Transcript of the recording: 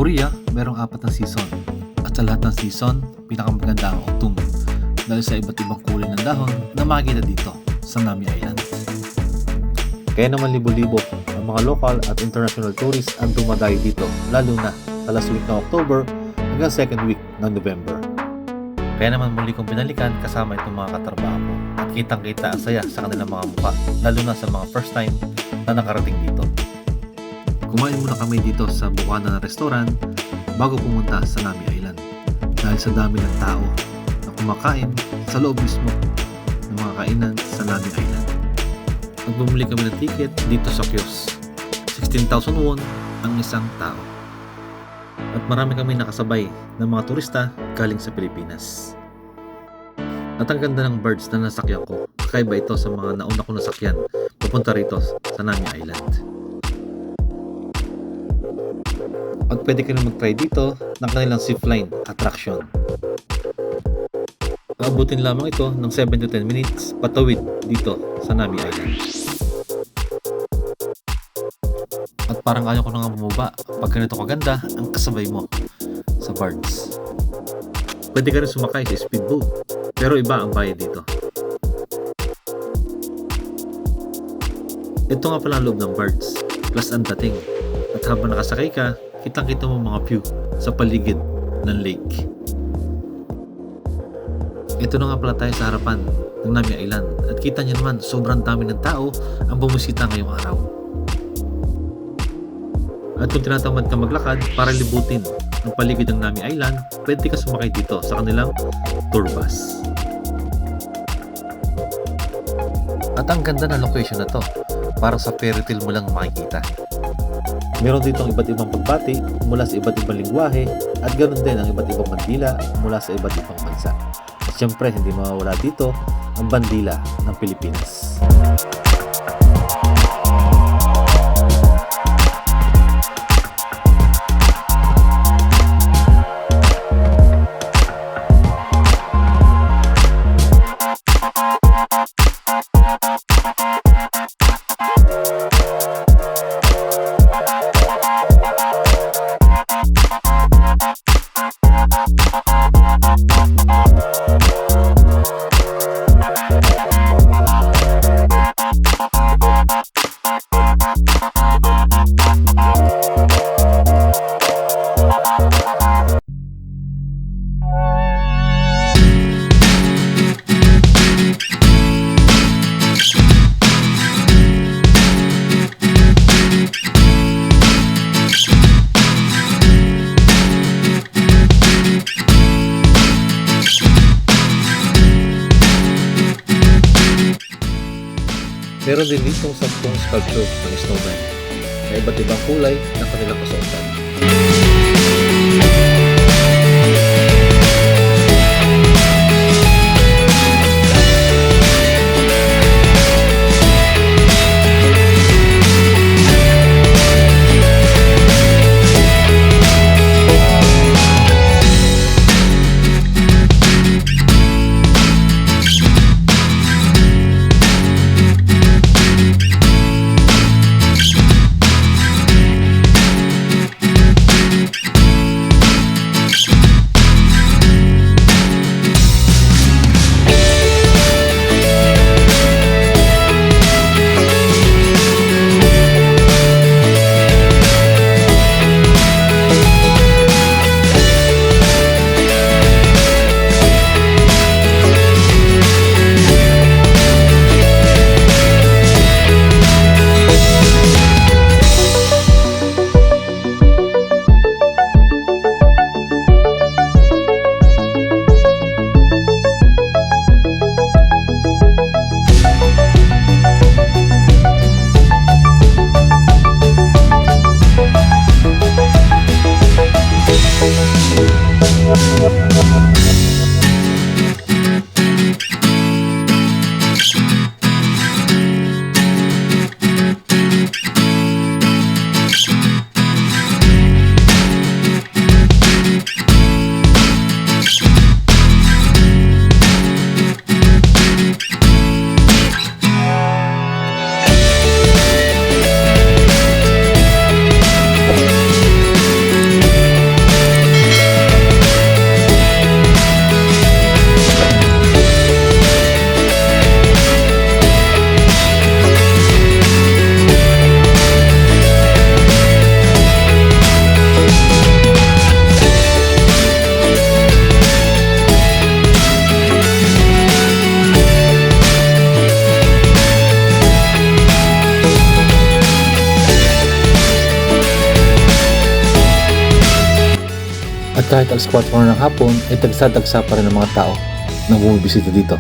Korea, merong 4 na season. At sa lahat ng season, pinakamaganda ang autumn dahil sa iba't ibang kulay ng dahon na makikita dito sa Nami Island. Kaya naman libo-libo ang mga local at international tourists ang dumadayo dito, lalo na sa last week ng October hanggang second week ng November. Kaya naman muli kong binalikan kasama itong mga katrabaho ko at kitang-kita ang saya sa kanilang mga mukha, lalo na sa mga first time na nakarating dito. Kumain muna kami dito sa Bukana na restaurant bago pumunta sa Nami Island dahil sa dami ng tao na kumakain sa loob mismo ng mga kainan sa Nami Island. At bumili kami ng ticket dito sa kiosk. 16,000 won ang isang tao. At marami kami nakasabay ng mga turista galing sa Pilipinas. At ang ganda ng birds na nasakyan ko. Kakaiba ito sa mga nauna ko nasakyan papunta rito sa Nami Island. At pwede ka na mag-try dito ng kanilang zipline attraction. Aabutin lamang ito ng 7 to 10 minutes patawid dito sa Nami Island. At parang ayaw ko na nga bumaba pag ganito kaganda ang kasabay mo sa birds. Pwede ka rin sumakay sa speedboat pero iba ang bayad dito. Ito nga pala ang loob ng birds plus ang dating. At habang nakasakay ka, kitang-kita mo mga view sa paligid ng lake. Ito na nga pala tayo sa harapan ng Nami Island at kita niyo naman sobrang dami ng tao ang bumisita ngayong araw. At kung tinatamad ka maglakad para libutin ang paligid ng Nami Island, pwede ka sumakay dito sa kanilang tour bus. At ang ganda ng location na to, parang sa fairy tale mo lang makikita. Meron dito ang iba't ibang pagbati mula sa iba't ibang lingwahe at ganoon din ang iba't ibang bandila mula sa iba't ibang bansa. At syempre, hindi mawawala dito ang bandila ng Pilipinas. Meron din ditong 10 sculpture ng snowman na iba't ibang kulay ng kanilang kasuotan. At kahit alas 4 na ng hapon ay tagsa-tagsa pa rin ang mga tao na bumibisita dito.